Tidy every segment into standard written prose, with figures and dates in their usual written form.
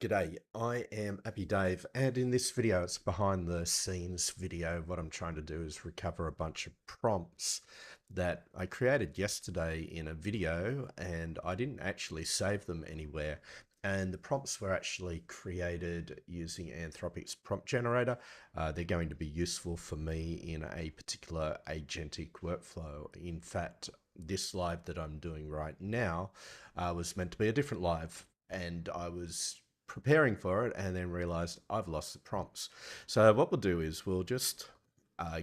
G'day, I am AppyDave, and in this video, it's behind the scenes video. What I'm trying to do is recover a bunch of prompts that I created yesterday in a video, and I didn't actually save them anywhere. And the prompts were actually created using Anthropic's prompt generator. They're going to be useful for me in a particular agentic workflow. In fact, this live that I'm doing right now was meant to be a different live, and I was preparing for it and then realized I've lost the prompts. So what we'll do is we'll just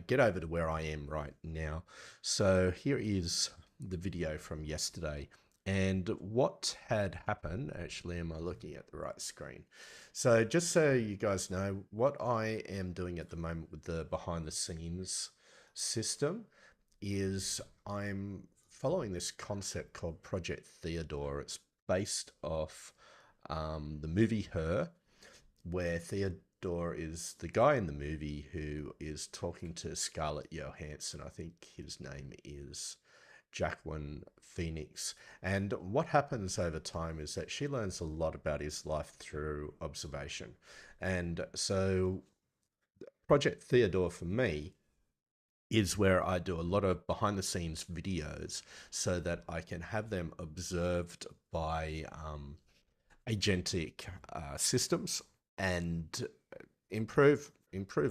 get over to where I am right now. So here is the video from yesterday. And what had happened, actually, am I looking at the right screen? So just so you guys know, what I am doing at the moment with the behind the scenes system is I'm following this concept called Project Theodore. It's based off the movie Her, where Theodore is the guy in the movie who is talking to Scarlett Johansson. I think his name is Jacqueline Phoenix. And what happens over time is that she learns a lot about his life through observation. And so Project Theodore for me is where I do a lot of behind the scenes videos so that I can have them observed by agentic systems and improve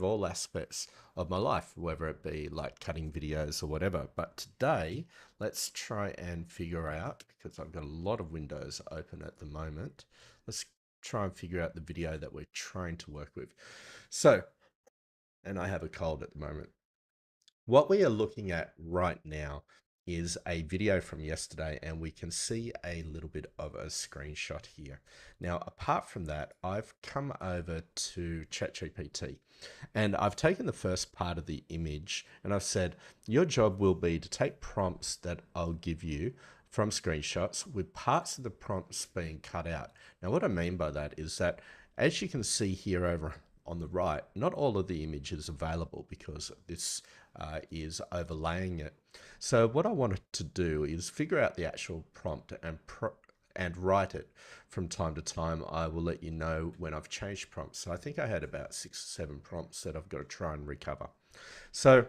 all aspects of my life, whether it be like cutting videos or whatever. But today, let's try and figure out, because I've got a lot of windows open at the moment, let's try and figure out the video that we're trying to work with. So, and I have a cold at the moment. What we are looking at right now is a video from yesterday, and we can see a little bit of a screenshot here. Now, apart from that, I've come over to ChatGPT and I've taken the first part of the image and I've said, your job will be to take prompts that I'll give you from screenshots with parts of the prompts being cut out. Now, what I mean by that is that, as you can see here over on the right, not all of the image is available because this is overlaying it. So what I wanted to do is figure out the actual prompt and write it from time to time. I will let you know when I've changed prompts. So I think I had about 6 or 7 prompts that I've got to try and recover. So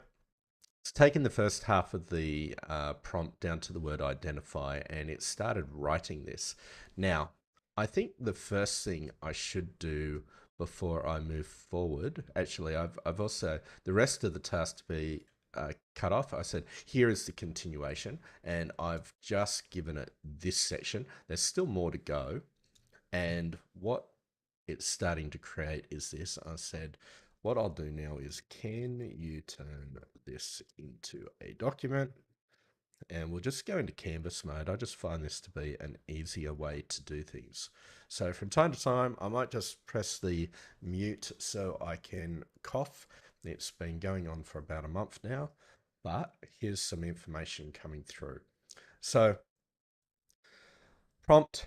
it's taken the first half of the prompt down to the word identify, and it started writing this. Now, I think the first thing I should do before I move forward, actually, I've also, the rest of the task to be cut off. I said, here is the continuation, and I've just given it this section. There's still more to go. And what it's starting to create is this. I said, what I'll do now is, can you turn this into a document? And we'll just go into canvas mode. I just find this to be an easier way to do things. So from time to time, I might just press the mute so I can cough. It's been going on for about a month now, but here's some information coming through. So prompt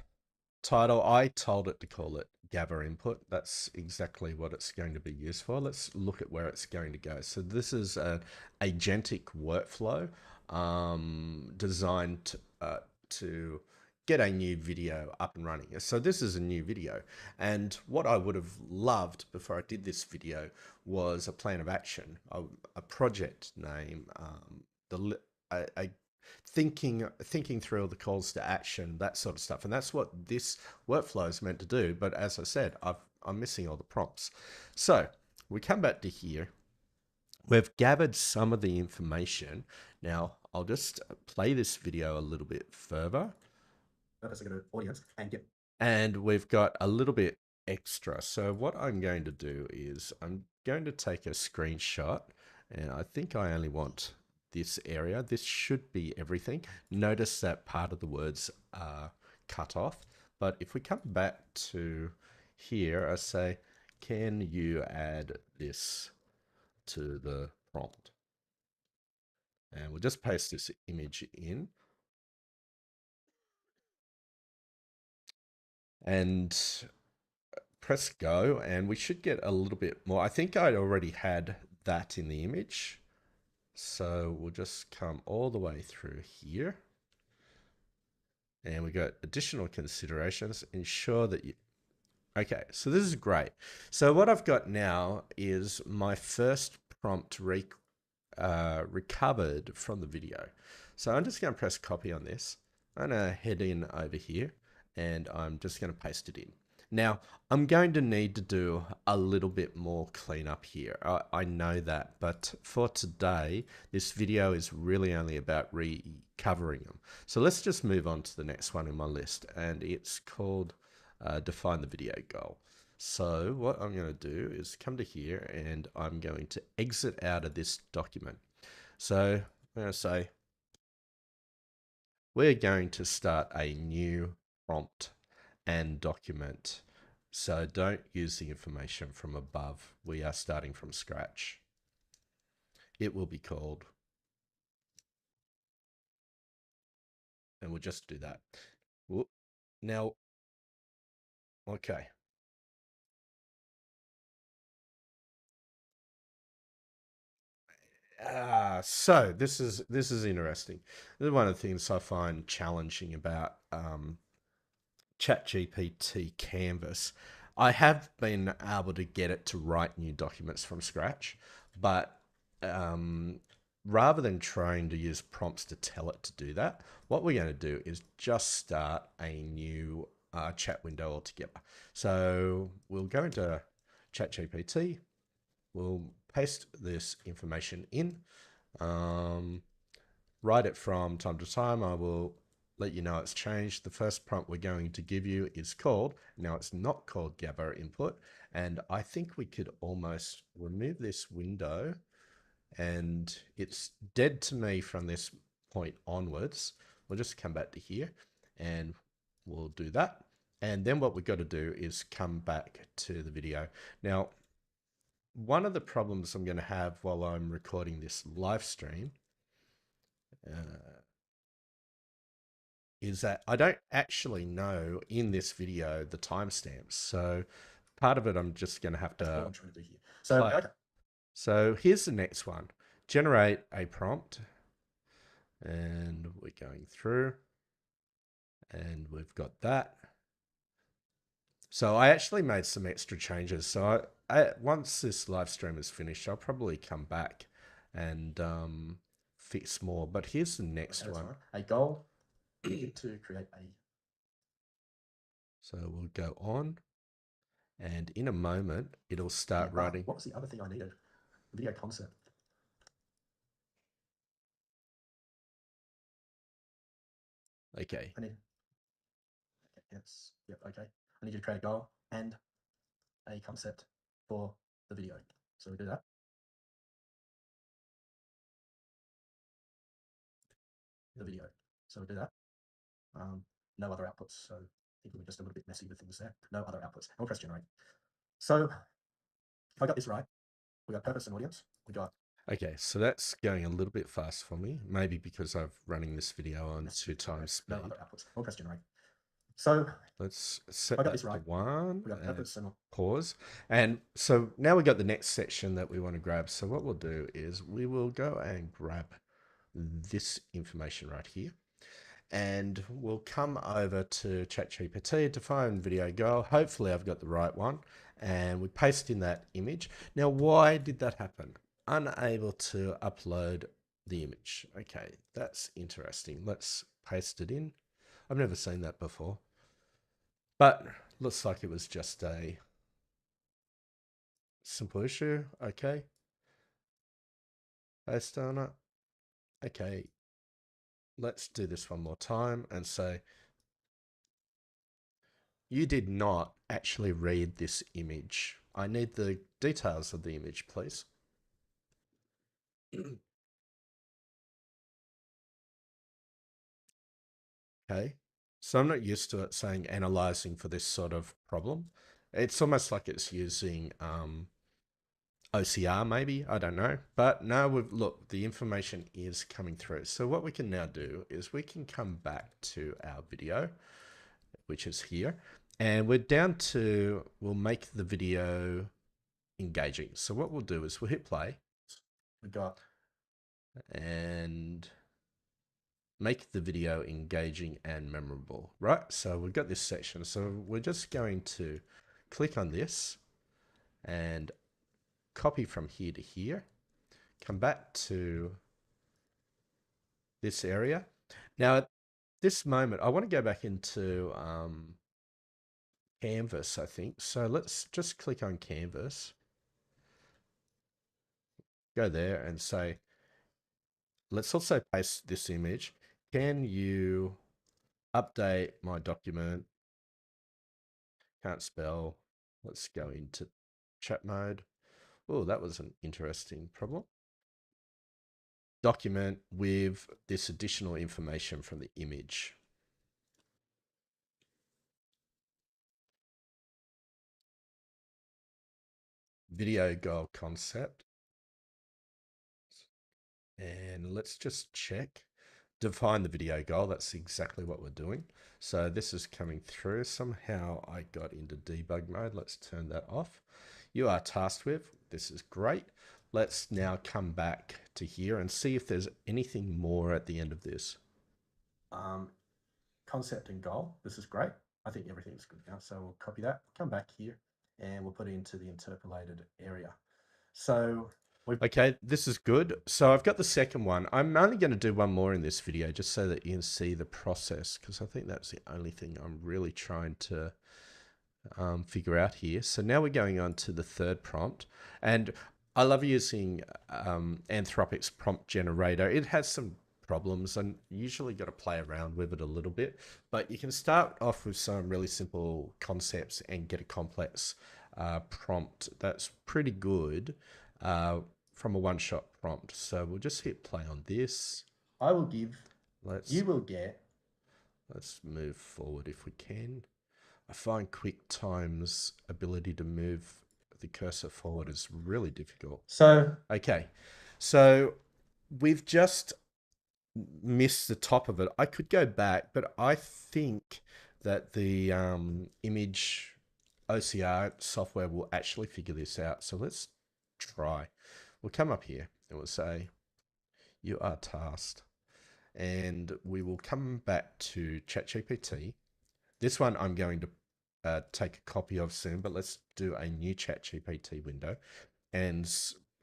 title, I told it to call it gather input. That's exactly what it's going to be used for. Let's look at where it's going to go. So this is an agentic workflow designed to get a new video up and running. So this is a new video. And what I would have loved before I did this video was a plan of action, a project name, a thinking through all the calls to action, that sort of stuff. And that's what this workflow is meant to do. But as I said, I'm missing all the prompts. So we come back to here. We've gathered some of the information. Now I'll just play this video a little bit further. Let's go to audience and get. And we've got a little bit extra. So what I'm going to do is I'm going to take a screenshot, and I think I only want this area. This should be everything. Notice that part of the words are cut off. But if we come back to here, I say, can you add this to the prompt? And we'll just paste this image in. And press go, and we should get a little bit more. I think I already had that in the image. So we'll just come all the way through here. And we got additional considerations. Ensure that Okay, so this is great. So what I've got now is my first prompt recovered from the video. So I'm just going to press copy on this. I'm going to head in over here and I'm just going to paste it in. Now, I'm going to need to do a little bit more cleanup here. I know that, but for today, this video is really only about recovering them. So let's just move on to the next one in my list, and it's called define the video goal. So what I'm going to do is come to here and I'm going to exit out of this document. So I'm going to say, we're going to start a new prompt and document. So don't use the information from above. We are starting from scratch. It will be called, and we'll just do that. Now, okay. So this is interesting. This is one of the things I find challenging about ChatGPT Canvas. I have been able to get it to write new documents from scratch, but rather than trying to use prompts to tell it to do that, what we're going to do is just start a new chat window altogether. So we'll go into ChatGPT, we'll paste this information in, write it from time to time. I will let you know it's changed. The first prompt we're going to give you is called, now it's not called gather input. And I think we could almost remove this window and it's dead to me from this point onwards. We'll just come back to here and we'll do that. And then what we've got to do is come back to the video. Now, one of the problems I'm going to have while I'm recording this live stream is that I don't actually know in this video the timestamps. So part of it I'm just going to have That's what to I'm trying to do here. So, play. okay. So here's the next one. Generate a prompt. And we're going through. And we've got that. So I actually made some extra changes. So once this live stream is finished, I'll probably come back and fix more. But here's the next one. A goal to create a. So we'll go on. And in a moment, it'll start writing. What was the other thing I needed? Video concept. Okay. Yes. Yep. Okay. I need you to create a goal and a concept for the video. So we do that. The video. So we do that. No other outputs. So I think we're just a little bit messy with things there. No other outputs. And we'll press generate. So if I got this right, we got purpose and audience. We got. Okay, so that's going a little bit fast for me. Maybe because I'm running this video on 2 times speed. No other outputs. We'll press generate. So let's set that to 1 we got purpose and pause. And so now we got the next section that we want to grab. So what we'll do is we will go and grab this information right here. And we'll come over to ChatGPT to find video goal. Hopefully I've got the right one. And we paste in that image. Now, why did that happen? Unable to upload the image. Okay, that's interesting. Let's paste it in. I've never seen that before. But looks like it was just a simple issue. Okay. Paste on it. Okay. Let's do this one more time and say, you did not actually read this image. I need the details of the image, please. Okay. So I'm not used to it saying analyzing for this sort of problem. It's almost like it's using OCR maybe, I don't know. But now look, the information is coming through. So what we can now do is we can come back to our video, which is here. And we're down to, we'll make the video engaging. So what we'll do is we'll hit play. we got. And make the video engaging and memorable, right? So we've got this section. So we're just going to click on this and copy from here to here, come back to this area. Now at this moment, I want to go back into Canvas, I think. So let's just click on Canvas, go there and say, let's also paste this image. Can you update my document? Can't spell. Let's go into chat mode. Oh, that was an interesting problem. Document with this additional information from the image. Video goal concept. And let's just check. Define the video goal. That's exactly what we're doing. So this is coming through. Somehow I got into debug mode. Let's turn that off. You are tasked with. This is great. Let's now come back to here and see if there's anything more at the end of this. Concept and goal. This is great. I think everything's good now. So we'll copy that, come back here, and we'll put it into the interpolated area. So okay, this is good. So I've got the second one. I'm only going to do one more in this video just so that you can see the process, because I think that's the only thing I'm really trying to figure out here. So now we're going on to the third prompt, and I love using Anthropic's prompt generator. It has some problems and usually got to play around with it a little bit, but you can start off with some really simple concepts and get a complex prompt that's pretty good from a one-shot prompt. So we'll just hit play on this. I will give, you will get. Let's move forward if we can. I find QuickTime's ability to move the cursor forward is really difficult. So, okay. So we've just missed the top of it. I could go back, but I think that the image OCR software will actually figure this out. So let's try. We'll come up here and we'll say, you are tasked. And we will come back to ChatGPT. This one I'm going to take a copy of soon, but let's do a new ChatGPT window and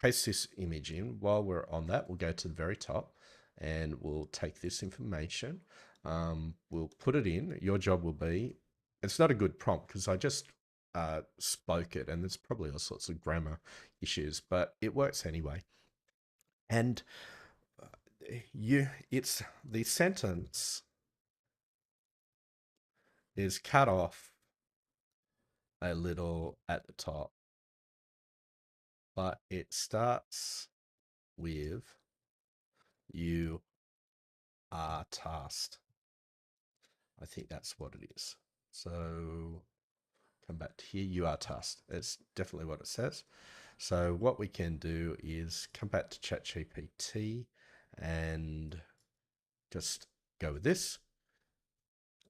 paste this image in. While we're on that, we'll go to the very top and we'll take this information. We'll put it in. Your job will be, it's not a good prompt because I just spoke it and there's probably all sorts of grammar issues, but it works anyway. And it's the sentence is cut off a little at the top, but it starts with you are tasked. I think that's what it is. So come back to here, you are tasked. It's definitely what it says. So what we can do is come back to ChatGPT and just go with this.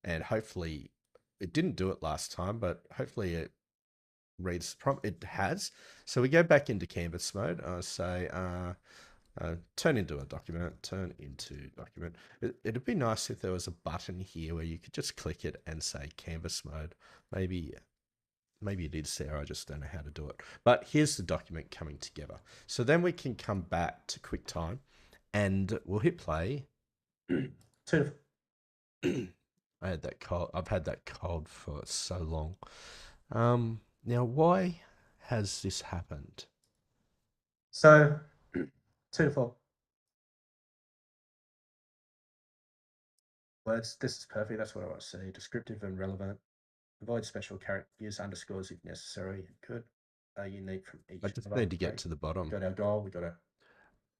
And hopefully it didn't do it last time, but hopefully it reads the prompt. It has. So we go back into Canvas mode. I say, turn into a document, turn into document. It'd be nice if there was a button here where you could just click it and say Canvas mode. Maybe it is there. I just don't know how to do it. But here's the document coming together. So then we can come back to QuickTime and we'll hit play. I had that cold. I've had that cold for so long. Now, why has this happened? So 2 to 4 words. This is perfect. That's what I want to see. Descriptive and relevant. Avoid special characters. Use underscores if necessary. Good. Unique from each. I just need to get to the bottom. Got our goal. We got our.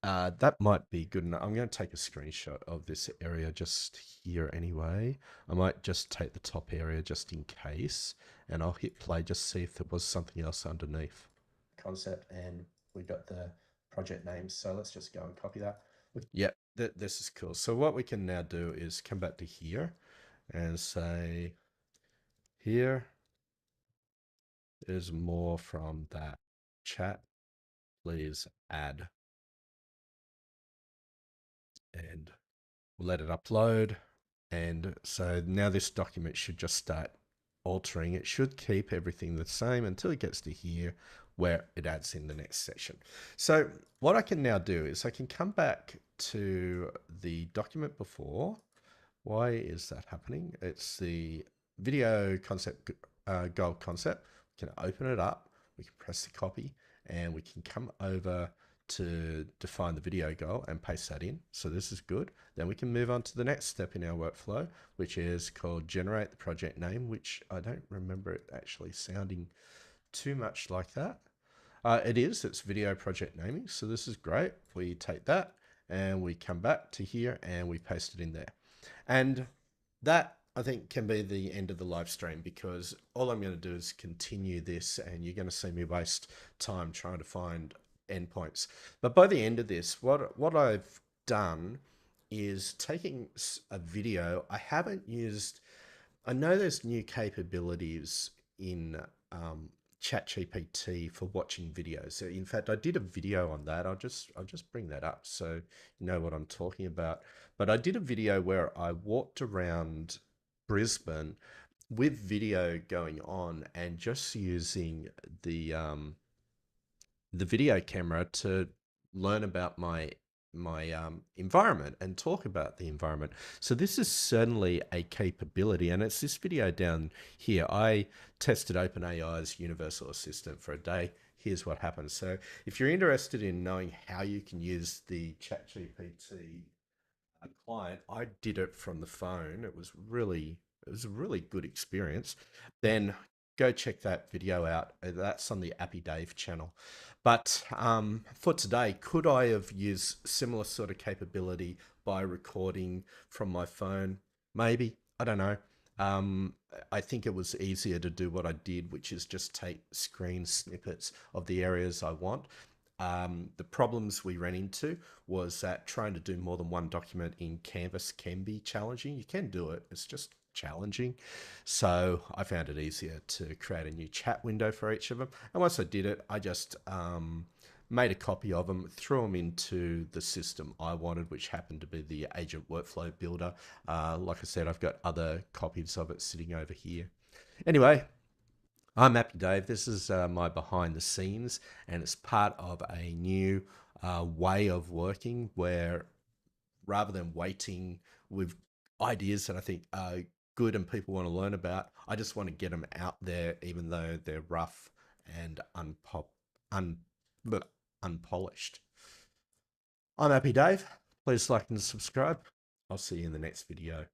That might be good enough. I'm going to take a screenshot of this area just here anyway. I might just take the top area just in case, and I'll hit play just see if there was something else underneath. Concept, and we got the project names. So let's just go and copy that. Yep, this is cool. So what we can now do is come back to here and say, here is more from that chat. Please add. And we'll let it upload. And so now this document should just start altering. It should keep everything the same until it gets to here where it adds in the next section. So what I can now do is I can come back to the document before. Why is that happening? It's the video concept, goal concept. We can open it up, we can press the copy, and we can come over to define the video goal and paste that in. So this is good. Then we can move on to the next step in our workflow, which is called generate the project name, which I don't remember it actually sounding too much like that. It's video project naming. So this is great. We take that and we come back to here and we paste it in there. And that I think can be the end of the live stream, because all I'm going to do is continue this and you're going to see me waste time trying to find endpoints. But by the end of this, what I've done is taking a video. I know there's new capabilities in ChatGPT for watching videos. So in fact, I did a video on that. I'll just bring that up so you know what I'm talking about. But I did a video where I walked around Brisbane with video going on and just using the video camera to learn about my environment and talk about the environment. So this is certainly a capability, and it's this video down here. I tested OpenAI's Universal Assistant for a day. Here's what happens. So if you're interested in knowing how you can use the ChatGPT client, I did it from the phone. It was a really good experience. Then go check that video out. That's on the AppyDave channel. But for today, could I have used similar sort of capability by recording from my phone? Maybe. I don't know. I think it was easier to do what I did, which is just take screen snippets of the areas I want. The problems we ran into was that trying to do more than one document in Canvas can be challenging. You can do it, it's just challenging. So I found it easier to create a new chat window for each of them. And once I did it, I just made a copy of them, threw them into the system I wanted, which happened to be the Agent Workflow Builder. Like I said, I've got other copies of it sitting over here. Anyway, I'm AppyDave. This is my behind the scenes, and it's part of a new way of working where rather than waiting with ideas that I think are good and people want to learn about, I just want to get them out there, even though they're rough and un, unpolished. I'm AppyDave. Please like and subscribe. I'll see you in the next video.